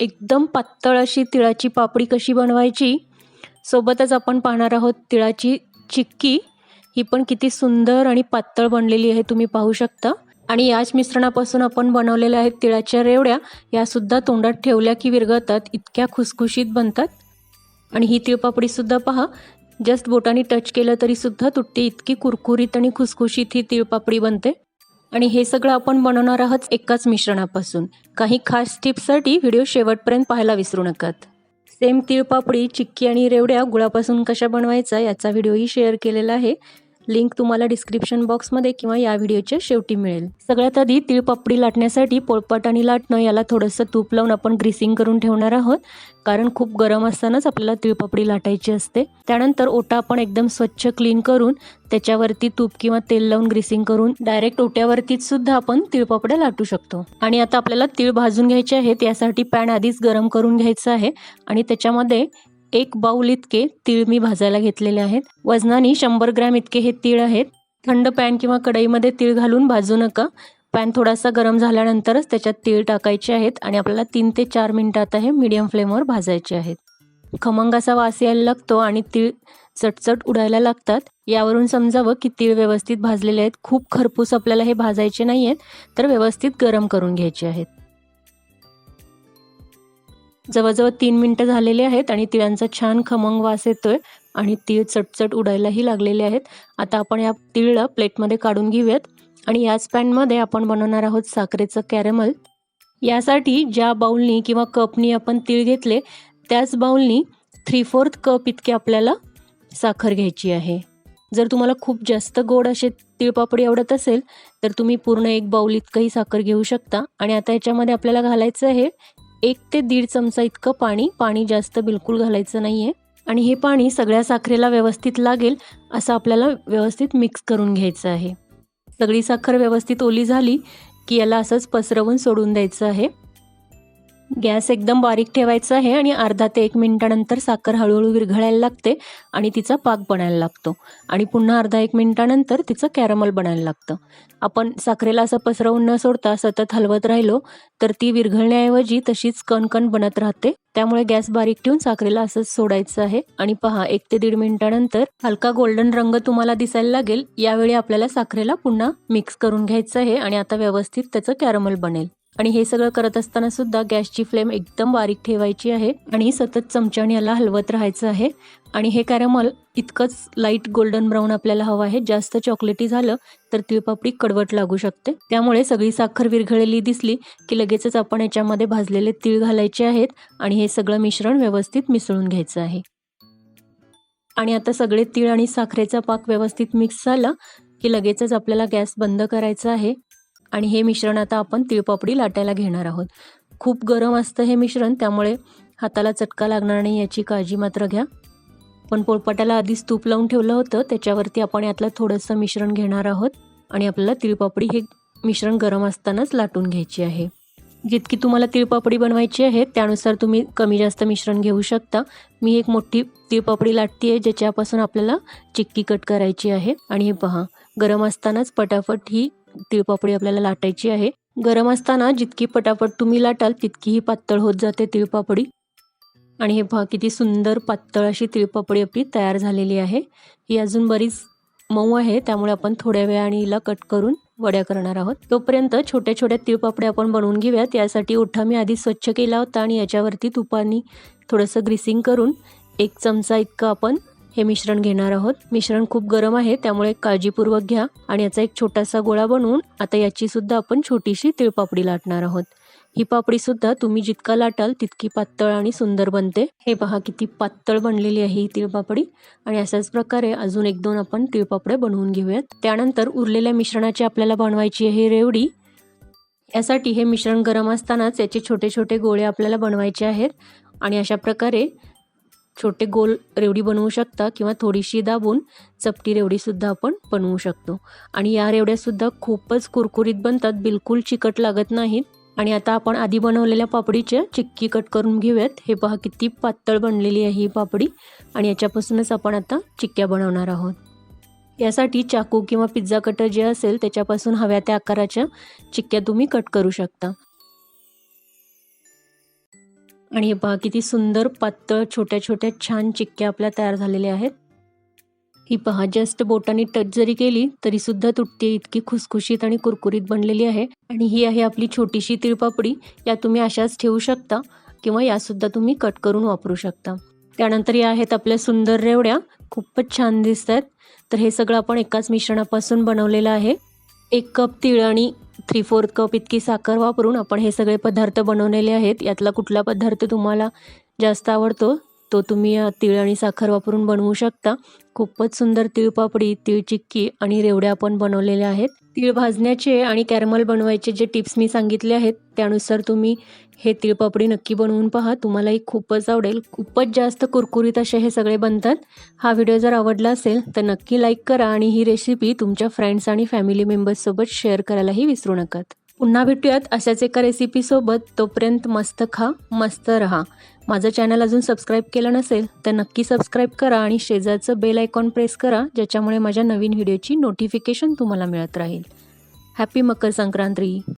एकदम पातळ अशी तिळाची पापडी कशी बनवायची, सोबतच आपण पाहणार आहोत तिळाची चिक्की. ही पण किती सुंदर आणि पातळ बनलेली आहे, तुम्ही पाहू शकता. आणि याच मिश्रणापासून आपण बनवलेल्या आहेत तिळाच्या रेवड्या. यासुद्धा तोंडात ठेवल्या की विरघळतात, इतक्या खुसखुशीत बनतात. आणि ही तिळपापडीसुद्धा पहा, जस्ट बोटाने टच केलं तरीसुद्धा तुटते, इतकी कुरकुरीत आणि खुसखुशीत ही तिळपापडी बनते. आणि हे सगळं आपण बनवणार आहोत एकाच मिश्रणापासून. काही खास टिप्ससाठी व्हिडिओ शेवटपर्यंत पाहायला विसरू नका. सेम तिळपापडी, चिक्की आणि रेवड्या गुळापासून कशा बनवायचा याचा व्हिडिओही शेअर केलेला आहे. लिंक तुम्हाला डिस्क्रिप्शन बॉक्समध्ये किंवा या व्हिडिओच्या शेवटी मिळेल. सगळ्यात आधी तिळपापडी लाटण्यासाठी पोळपाट आणि लाटणं याला थोडंसं तूप लावून आपण ग्रीसिंग करून ठेवणार आहोत, कारण खूप गरम असतानाच आपल्याला तिळपापडी लाटायची असते. त्यानंतर ओटा आपण एकदम स्वच्छ क्लीन करून त्याच्यावरती तूप किंवा तेल लावून ग्रीसिंग करून डायरेक्ट ओट्यावरतीच सुद्धा आपण तिळपापड्या लाटू शकतो. आणि आता आपल्याला तीळ भाजून घ्यायचे आहेत. यासाठी पॅन आधीच गरम करून घ्यायचं आहे आणि त्याच्यामध्ये 1 बाउल इतके तीळ मी भाजायला घेतलेले आहेत. वजनाने 100 ग्रॅम इतके हे तीळ आहेत. थंड पॅन किंवा कढईमध्ये तीळ घालून भाजू नका. पॅन थोडासा गरम झाल्यानंतरच त्याच्यात तीळ टाकायचे आहेत आणि आपल्याला 3 ते 4 मिनिटात हे मीडियम फ्लेमवर भाजायचे आहेत. खमंग असा वास यायला लागतो आणि तीळ चटचट उडायला लागतात. यावरून समजावं की तीळ व्यवस्थित भाजलेले आहेत. खूप खरपूस आपल्याला हे भाजायचे नाही आहेत, तर व्यवस्थित गरम करून घ्यायचे आहेत. जवळजवळ 3 मिनिटं झालेली आहेत आणि तिळांचा छान खमंग वास येतोय आणि तीळ चटचट उडायलाही लागलेले आहेत. आता आपण या तीळला प्लेटमध्ये काढून घेऊयात आणि याच पॅनमध्ये आपण बनवणार आहोत साखरेचं कॅरमल. यासाठी ज्या बाउलनी किंवा कपनी आपण तीळ घेतले त्याच बाउलनी 3/4 कप इतके आपल्याला साखर घ्यायची आहे. जर तुम्हाला खूप जास्त गोड असे तिळपापडी आवडत असेल तर तुम्ही पूर्ण 1 बाउल इतकंही साखर घेऊ शकता. आणि आता याच्यामध्ये आपल्याला घालायचं आहे 1 ते 1.5 चमचा इतकं पाणी. पाणी जास्त बिलकुल घालायचं नाही आहे आणि हे पाणी सगळ्या साखरेला व्यवस्थित लागेल असं आपल्याला व्यवस्थित मिक्स करून घ्यायचं आहे. सगळी साखर व्यवस्थित ओली झाली की याला असंच पसरवून सोडून द्यायचं आहे. गॅस एकदम बारीक ठेवायचा आहे आणि अर्धा ते 1 मिनिटानंतर साखर हळूहळू विरघळायला लागते आणि तिचा पाक बनायला लागतो आणि पुन्हा अर्धा 1 मिनिटानंतर तिचं कॅरमल बनायला लागतं. आपण साखरेला असं पसरवून न सोडता सतत हलवत राहिलो तर ती विरघळण्याऐवजी तशीच कणकण बनत राहते. त्यामुळे गॅस बारीक ठेवून साखरेला असंच सोडायचं आहे. आणि पहा, 1 ते 1.5 मिनिटानंतर हलका गोल्डन रंग तुम्हाला दिसायला लागेल. यावेळी आपल्याला साखरेला पुन्हा मिक्स करून घ्यायचं आहे आणि आता व्यवस्थित त्याचं कॅरमल बनेल. आणि हे सगळं करत असताना सुद्धा गॅसची फ्लेम एकदम बारीक ठेवायची आहे आणि सतत चमच्याने याला हलवत राहायचं आहे. आणि हे कॅरमल इतकंच लाईट गोल्डन ब्राऊन आपल्याला हवं आहे. जास्त चॉकलेटी झालं तर तिळपापडी कडवट लागू शकते. त्यामुळे सगळी साखर विरघळलेली दिसली की लगेचच आपण याच्यामध्ये भाजलेले तीळ घालायचे आहेत आणि हे सगळं मिश्रण व्यवस्थित मिसळून घ्यायचं आहे. आणि आता सगळे तीळ आणि साखरेचा पाक व्यवस्थित मिक्स झाला की लगेचच आपल्याला गॅस बंद करायचा आहे आणि हे मिश्रण आता आपण तिळपापडी लाटायला घेणार आहोत. खूप गरम असतं हे मिश्रण, त्यामुळे हाताला चटका लागणार नाही याची काळजी मात्र घ्या. पण पोळपाटाला आधीच तूप लावून ठेवलं होतं, त्याच्यावरती आपण यातलं थोडंसं मिश्रण घेणार आहोत आणि आपल्याला तिळपापडी हे मिश्रण गरम असतानाच लाटून घ्यायची आहे. जितकी तुम्हाला तिळपापडी बनवायची आहे त्यानुसार तुम्ही कमी जास्त मिश्रण घेऊ शकता. मी एक मोठी तिळपापडी लाटते आहे ज्याच्यापासून आपल्याला चिक्की कट करायची आहे. आणि हे पहा, गरम असतानाच पटापट ही तिळपापडी आपल्याला लाटायची आहे. गरम असताना जितकी पटापट तुम्ही लाटाल तितकी ही पातळ होत जाते तिळपापडी. आणि हे पहा, किती सुंदर पातळ अशी तिळपापडी आपली तयार झालेली आहे. ही अजून बरीच मऊ आहे, त्यामुळे आपण थोड्या वेळाने हिला कट करून वड्या करणार आहोत. तोपर्यंत छोट्या छोट्या तिळपापड्या आपण बनवून घेऊयात. यासाठी ओठा मी आधी स्वच्छ केला होता आणि याच्यावरती तुपाने थोडंसं ग्रीसिंग करून 1 चमचा इतकं आपण हे मिश्रण घेणार आहोत. मिश्रण खूप गरम आहे, त्यामुळे काळजीपूर्वक घ्या. आणि याचा एक छोटासा गोळा बनवून आता याची सुद्धा आपण छोटीशी तिळपापडी लाटणार आहोत. ही पापडी सुद्धा तुम्ही जितका लाटाल तितकी पातळ आणि सुंदर बनते. हे पहा, किती पातळ बनलेली आहे ही तिळपापडी. आणि अशाच प्रकारे अजून 1-2 आपण तिळपापड्या बनवून घेऊयात. त्यानंतर उरलेल्या मिश्रणाची आपल्याला बनवायची आहे रेवडी. यासाठी हे मिश्रण गरम असतानाच याचे छोटे छोटे गोळे आपल्याला बनवायचे आहेत आणि अशा प्रकारे छोटे गोल रेवडी बनवू शकता किंवा थोडीशी दाबून चपटी रेवडीसुद्धा आपण बनवू शकतो. आणि या रेवड्यासुद्धा खूपच कुरकुरीत बनतात, बिलकुल चिकट लागत नाहीत. आणि आता आपण आधी बनवलेल्या पापडीच्या चिक्की कट करून घेऊयात. हे पहा, किती पातळ बनलेली आहे ही पापडी आणि याच्यापासूनच आपण आता चिक्क्या बनवणार आहोत. यासाठी चाकू किंवा पिझ्झा कटर जे असेल त्याच्यापासून हव्या त्या आकाराच्या चिक्क्या तुम्ही कट करू शकता. आणि हे पहा किती सुंदर पातळ छोट्या छोट्या छान चिक्क्या आपल्या तयार झालेल्या आहेत. ही पहा जस्ट बोटाने टच जरी केली तरी सुद्धा तुटते, इतकी खुसखुशीत आणि कुरकुरीत बनलेली आहे. आणि ही आहे आपली छोटीशी तिळपापडी. या तुम्ही अशाच ठेवू शकता किंवा यासुद्धा तुम्ही कट करून वापरू शकता. त्यानंतर या आहेत आपल्या सुंदर रेवड्या, खूपच छान दिसत आहेत. तर हे सगळं आपण एकाच मिश्रणापासून बनवलेलं आहे. 1 कप तीळ आणि 3/4 कप इतकी साखर वापरून आपण हे सगळे पदार्थ बनवलेले आहेत. यातला कुठला पदार्थ तुम्हाला जास्त आवडतो तो तुम्ही तीळ आणि साखर वापरून बनवू शकता. खूपच सुंदर तिळपापडी, तीळ चिक्की आणि रेवड्या आपण बनवलेल्या आहेत. तीळ भाजण्याचे आणि कॅरमल बनवायचे जे टिप्स मी सांगितले आहेत त्यानुसार तुम्ही हे तिळपापडी नक्की बनवून पहा. तुम्हालाही खूपच आवडेल. खूपच जास्त कुरकुरीत असे हे सगळे बनतात. हा व्हिडिओ जर आवडला असेल तर नक्की लाईक करा आणि ही रेसिपी तुमच्या फ्रेंड्स आणि फॅमिली मेंबर्ससोबत शेअर करायलाही विसरू नका. पुन्हा भेटूयात अशाच एका रेसिपीसोबत. तोपर्यंत मस्त खा, मस्त रहा. माझं चॅनल अजून सबस्क्राईब केलं नसेल तर नक्की सबस्क्राईब करा आणि शेजारचं बेल आयकॉन प्रेस करा, ज्याच्यामुळे माझ्या नवीन व्हिडिओची नोटिफिकेशन तुम्हाला मिळत राहील. हॅपी मकर संक्रांती.